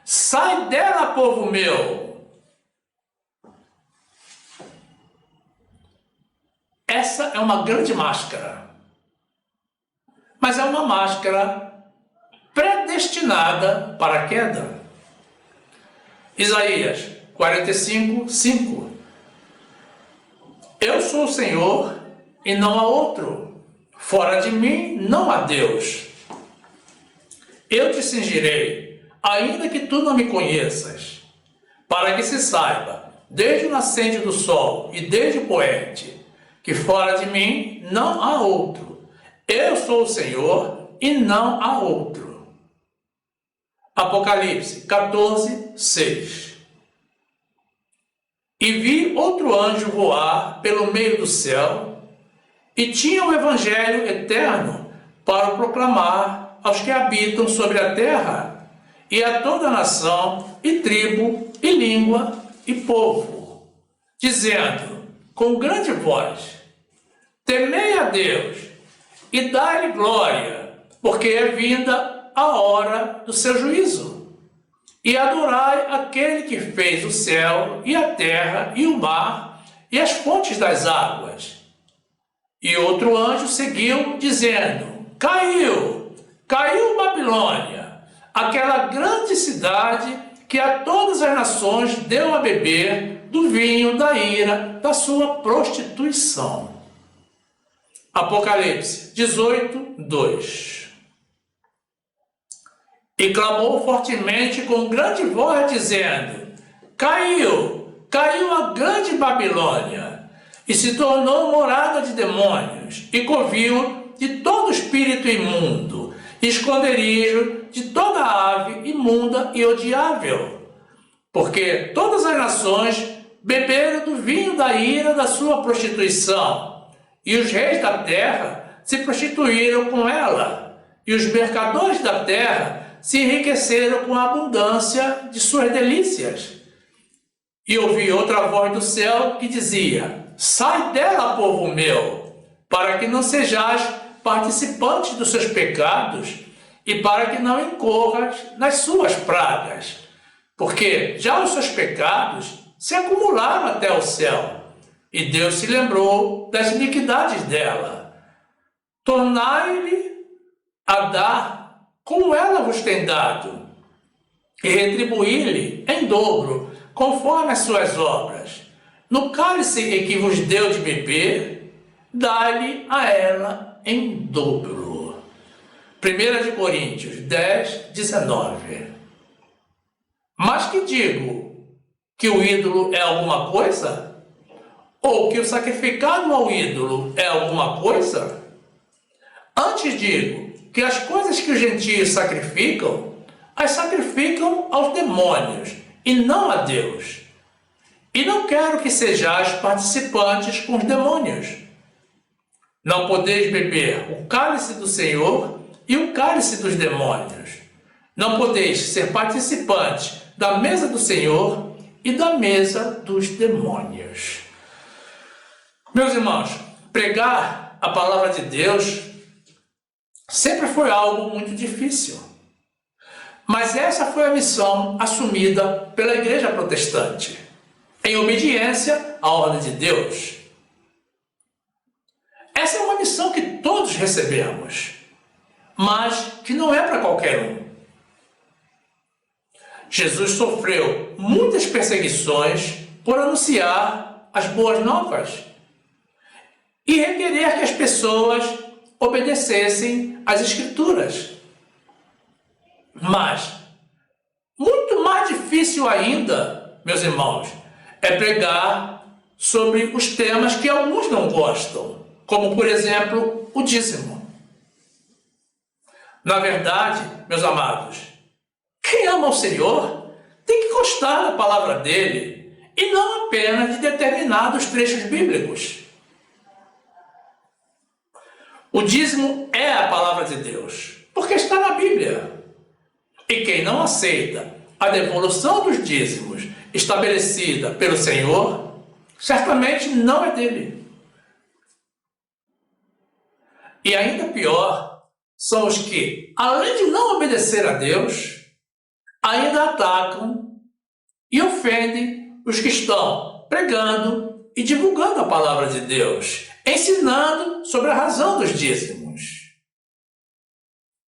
sai dela, povo meu! Essa é uma grande máscara, mas é uma máscara predestinada para a queda. Isaías 45, 5. Eu sou o Senhor e não há outro. Fora de mim não há Deus. Eu te cingirei, ainda que tu não me conheças, para que se saiba, desde o nascente do sol e desde o poente, que fora de mim não há outro. Eu sou o Senhor e não há outro. Apocalipse 14, 6. E vi outro anjo voar pelo meio do céu, e tinha o evangelho eterno para o proclamar aos que habitam sobre a terra, e a toda nação, e tribo, e língua, e povo, dizendo com grande voz: temei a Deus e dai-lhe glória, porque é vinda a hora do seu juízo. E adorai aquele que fez o céu e a terra e o mar e as fontes das águas. E outro anjo seguiu, dizendo: Caiu, caiu Babilônia, aquela grande cidade que a todas as nações deu a beber do vinho da ira da sua prostituição. Apocalipse 18, 2. E clamou fortemente com grande voz, dizendo: Caiu, caiu a grande Babilônia, e se tornou morada de demônios, e covil de todo espírito imundo, esconderijo de toda ave imunda e odiável. Porque todas as nações beberam do vinho da ira da sua prostituição, e os reis da terra se prostituíram com ela, e os mercadores da terra se enriqueceram com a abundância de suas delícias. E ouvi outra voz do céu que dizia: Sai dela, povo meu, para que não sejais participantes dos seus pecados e para que não incorras nas suas pragas, porque já os seus pecados se acumularam até o céu, e Deus se lembrou das iniquidades dela. Tornai-lhe a dar como ela vos tem dado, e retribuí-lhe em dobro, conforme as suas obras. No cálice em que vos deu de beber, dá-lhe a ela em dobro. 1 de Coríntios 10, 19. Mas que digo? Que o ídolo é alguma coisa? Ou que o sacrificado ao ídolo é alguma coisa? Antes digo que as coisas que os gentios sacrificam, as sacrificam aos demônios, e não a Deus. E não quero que sejais participantes com os demônios. Não podeis beber o cálice do Senhor e o cálice dos demônios. Não podeis ser participantes da mesa do Senhor e da mesa dos demônios. Meus irmãos, pregar a palavra de Deus sempre foi algo muito difícil. Mas essa foi a missão assumida pela Igreja Protestante, em obediência à ordem de Deus. Essa é uma missão que todos recebemos, mas que não é para qualquer um. Jesus sofreu muitas perseguições por anunciar as boas novas e requerer que as pessoas obedecessem às Escrituras. Mas, muito mais difícil ainda, meus irmãos, é pregar sobre os temas que alguns não gostam, como, por exemplo, o dízimo. Na verdade, meus amados, quem ama o Senhor tem que gostar da palavra dele e não apenas de determinados trechos bíblicos. O dízimo é a palavra de Deus, porque está na Bíblia. E quem não aceita a devolução dos dízimos estabelecida pelo Senhor, certamente não é dele. E ainda pior são os que, além de não obedecer a Deus, ainda atacam e ofendem os que estão pregando e divulgando a palavra de Deus, ensinando sobre a razão dos dízimos.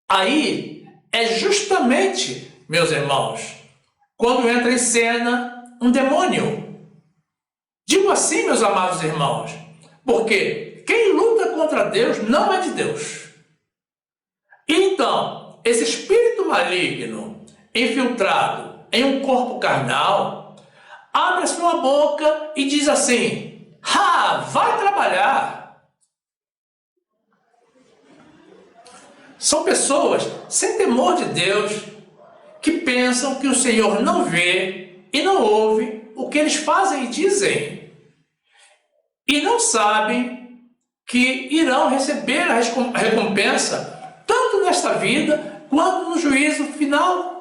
Aí é justamente, meus irmãos, quando entra em cena um demônio. Digo assim, meus amados irmãos, porque quem luta contra Deus não é de Deus. E então, esse espírito maligno infiltrado em um corpo carnal abre a sua boca e diz assim: vai trabalhar. São pessoas sem temor de Deus que pensam que o Senhor não vê e não ouve o que eles fazem e dizem. E não sabem que irão receber a recompensa tanto nesta vida quanto no juízo final.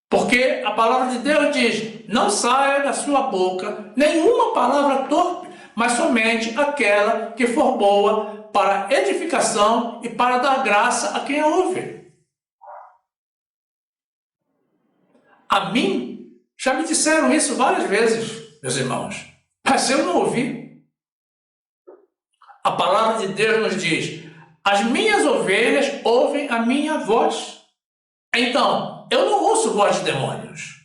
Porque a palavra de Deus diz: não saia da sua boca nenhuma palavra torpe, mas somente aquela que for boa para edificação e para dar graça a quem a ouve. A mim, já me disseram isso várias vezes, meus irmãos, mas eu não ouvi. A palavra de Deus nos diz: as minhas ovelhas ouvem a minha voz. Então, eu não ouço voz de demônios.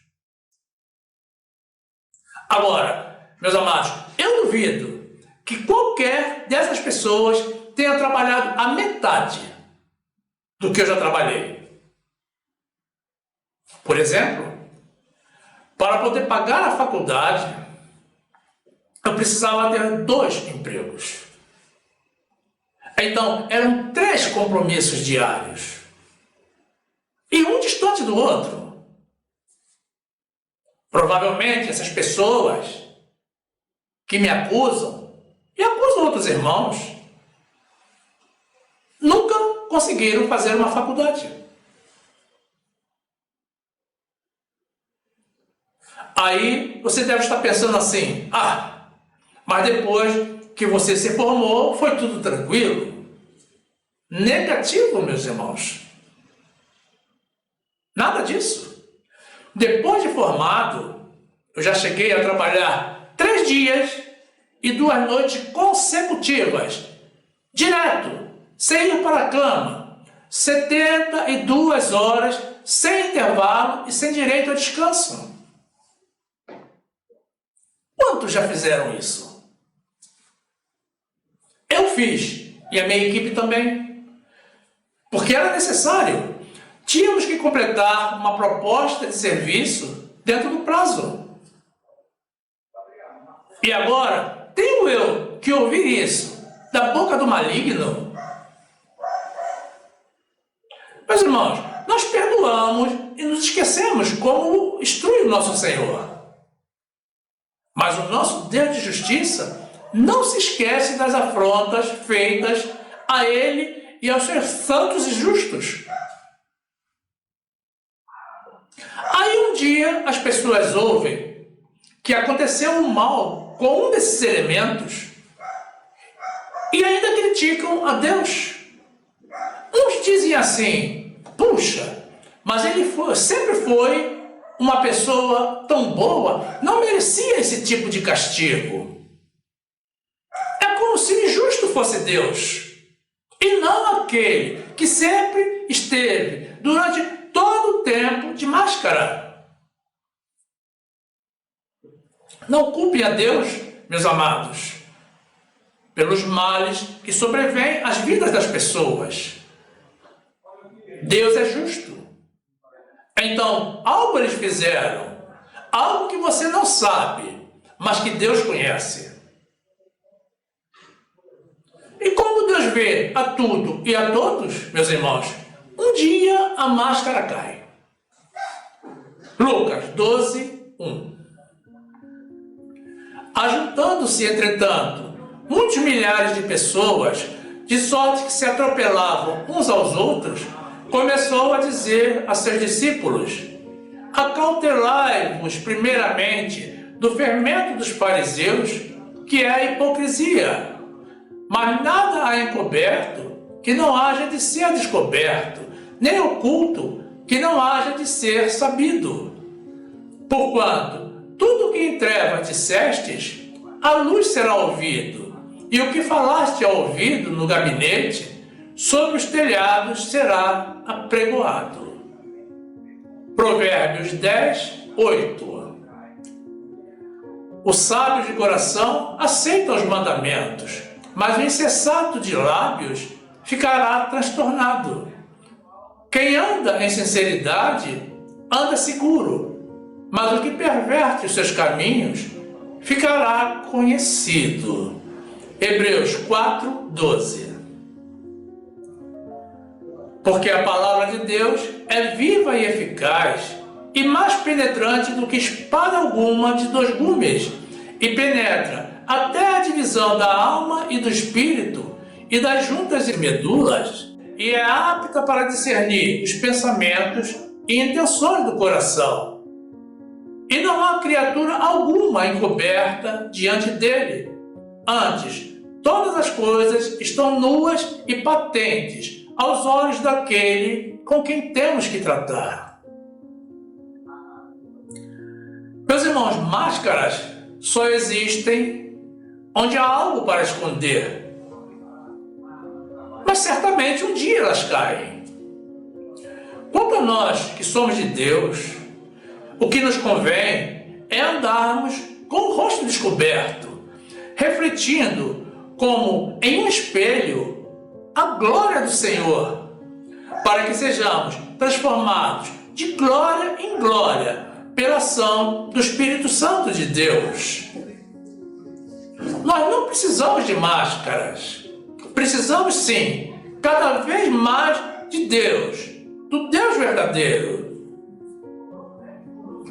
Agora, meus amados, eu duvido que qualquer dessas pessoas tenha trabalhado a metade do que eu já trabalhei. Por exemplo, para poder pagar a faculdade, eu precisava ter 2 empregos. Então, eram 3 compromissos diários. E um distante do outro. Provavelmente essas pessoas que me acusam e acusam outros irmãos nunca conseguiram fazer uma faculdade. Aí você deve estar pensando assim: mas depois que você se formou, foi tudo tranquilo. Negativo, meus irmãos. Nada disso. Depois de formado, eu já cheguei a trabalhar 3 dias e 2 noites consecutivas, direto, sem ir para a cama, 72 horas, sem intervalo e sem direito a descanso. Quantos já fizeram isso? Eu fiz, e a minha equipe também, porque era necessário. Tínhamos que completar uma proposta de serviço dentro do prazo. E agora, tenho eu que ouvir isso da boca do maligno? Meus irmãos, nós perdoamos e nos esquecemos como instrui o nosso Senhor. Mas o nosso Deus de justiça não se esquece das afrontas feitas a Ele e aos seus santos e justos. Aí um dia as pessoas ouvem que aconteceu um mal com um desses elementos e ainda criticam a Deus. Uns dizem assim: puxa, mas ele sempre foi uma pessoa tão boa, não merecia esse tipo de castigo. É como se o injusto fosse Deus, e não aquele que sempre esteve durante todo o tempo de máscara. Não culpem a Deus, meus amados, pelos males que sobrevêm às vidas das pessoas. Deus é justo. Então, algo eles fizeram, algo que você não sabe, mas que Deus conhece. E como Deus vê a tudo e a todos, meus irmãos, um dia a máscara cai. Lucas 12, 1. Ajuntando-se, entretanto, muitos milhares de pessoas, de sorte que se atropelavam uns aos outros, começou a dizer a seus discípulos: acautelai-vos primeiramente do fermento dos fariseus, que é a hipocrisia. Mas nada há encoberto que não haja de ser descoberto, nem oculto que não haja de ser sabido. Porquanto tudo que em trevas dissestes, à luz será ouvido, e o que falaste ao ouvido no gabinete, sobre os telhados será apregoado. Provérbios 10, 8. O sábio de coração aceita os mandamentos, mas o insensato de lábios ficará transtornado. Quem anda em sinceridade anda seguro, mas o que perverte os seus caminhos ficará conhecido. Hebreus 4, 12. Porque a palavra de Deus é viva e eficaz, e mais penetrante do que espada alguma de 2 gumes, e penetra até a divisão da alma e do espírito, e das juntas e medulas, e é apta para discernir os pensamentos e intenções do coração. E não há criatura alguma encoberta diante dele. Antes, todas as coisas estão nuas e patentes aos olhos daquele com quem temos que tratar. Meus irmãos, máscaras só existem onde há algo para esconder. Mas certamente um dia elas caem. Quanto a nós que somos de Deus, o que nos convém é andarmos com o rosto descoberto, refletindo como em um espelho a glória do Senhor, para que sejamos transformados de glória em glória pela ação do Espírito Santo de Deus. Nós não precisamos de máscaras. Precisamos sim, cada vez mais de Deus, do Deus verdadeiro.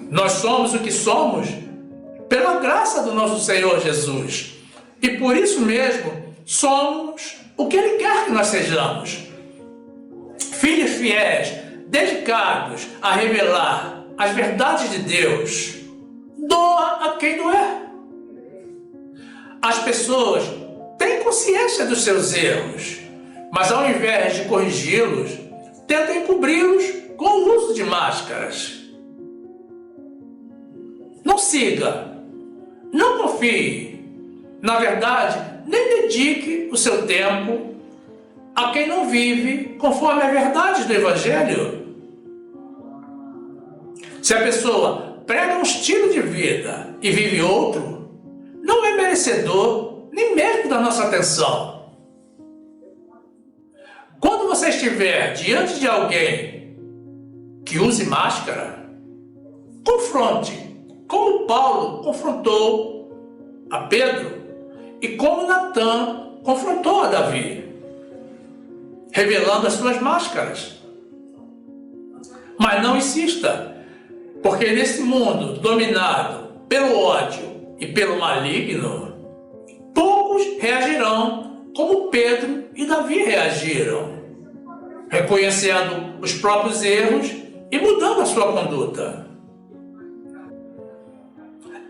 Nós somos o que somos pela graça do nosso Senhor Jesus. E por isso mesmo somos o que Ele quer que nós sejamos. Filhos fiéis, dedicados a revelar as verdades de Deus. Doa a quem doer. As pessoas têm consciência dos seus erros, mas ao invés de corrigi-los, tentam encobri-los com o uso de máscaras. Não siga, não confie, na verdade, nem dedique o seu tempo a quem não vive conforme a verdade do Evangelho. Se a pessoa prega um estilo de vida e vive outro, não é merecedor nem mesmo da nossa atenção. Quando você estiver diante de alguém que use máscara, confronte, como Paulo confrontou a Pedro e como Natan confrontou a Davi, revelando as suas máscaras. Mas não insista, porque nesse mundo dominado pelo ódio e pelo maligno, poucos reagirão como Pedro e Davi reagiram, reconhecendo os próprios erros e mudando a sua conduta.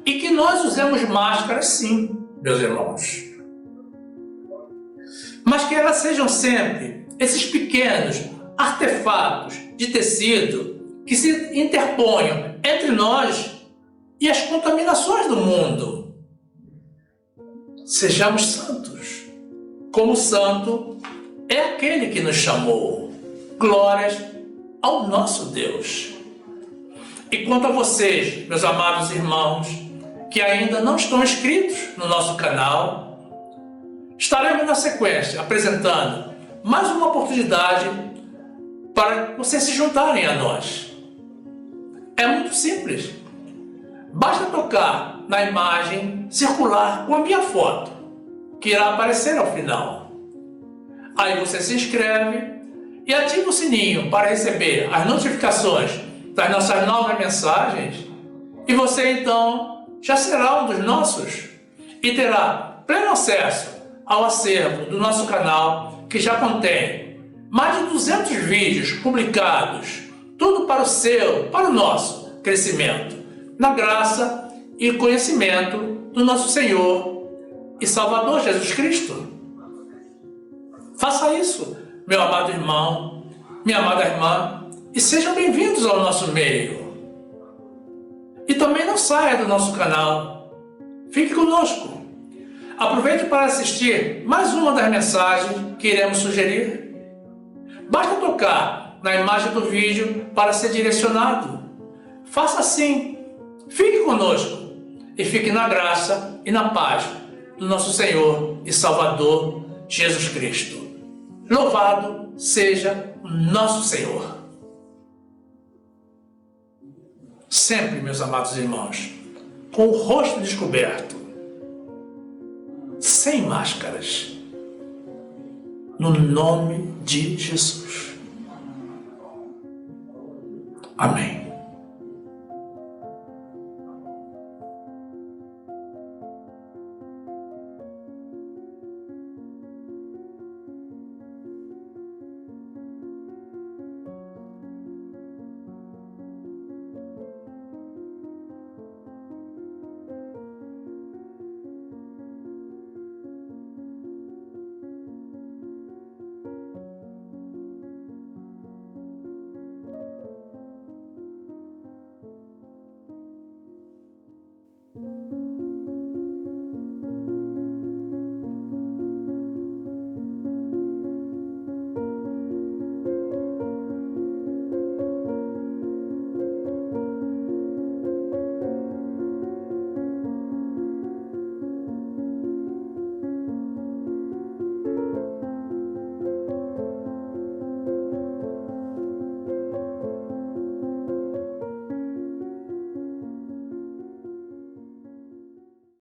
E que nós usemos máscaras sim, meus irmãos. Mas que elas sejam sempre esses pequenos artefatos de tecido que se interponham entre nós e as contaminações do mundo. Sejamos santos, como o santo é aquele que nos chamou. Glórias ao nosso Deus. E quanto a vocês, meus amados irmãos, que ainda não estão inscritos no nosso canal, estaremos na sequência apresentando mais uma oportunidade para vocês se juntarem a nós. É muito simples. Basta tocar na imagem circular com a minha foto, que irá aparecer ao final. Aí você se inscreve e ativa o sininho para receber as notificações das nossas novas mensagens, e você então já será um dos nossos e terá pleno acesso ao acervo do nosso canal, que já contém mais de 200 vídeos publicados, tudo para o seu, para o nosso crescimento, na graça e conhecimento do nosso Senhor e Salvador Jesus Cristo. Faça isso, meu amado irmão, minha amada irmã, e sejam bem-vindos ao nosso meio. E também não saia do nosso canal. Fique conosco. Aproveite para assistir mais uma das mensagens que iremos sugerir. Basta tocar na imagem do vídeo para ser direcionado. Faça assim. Fique conosco e fique na graça e na paz do nosso Senhor e Salvador Jesus Cristo. Louvado seja o nosso Senhor. Sempre, meus amados irmãos, com o rosto descoberto, sem máscaras, no nome de Jesus. Amém.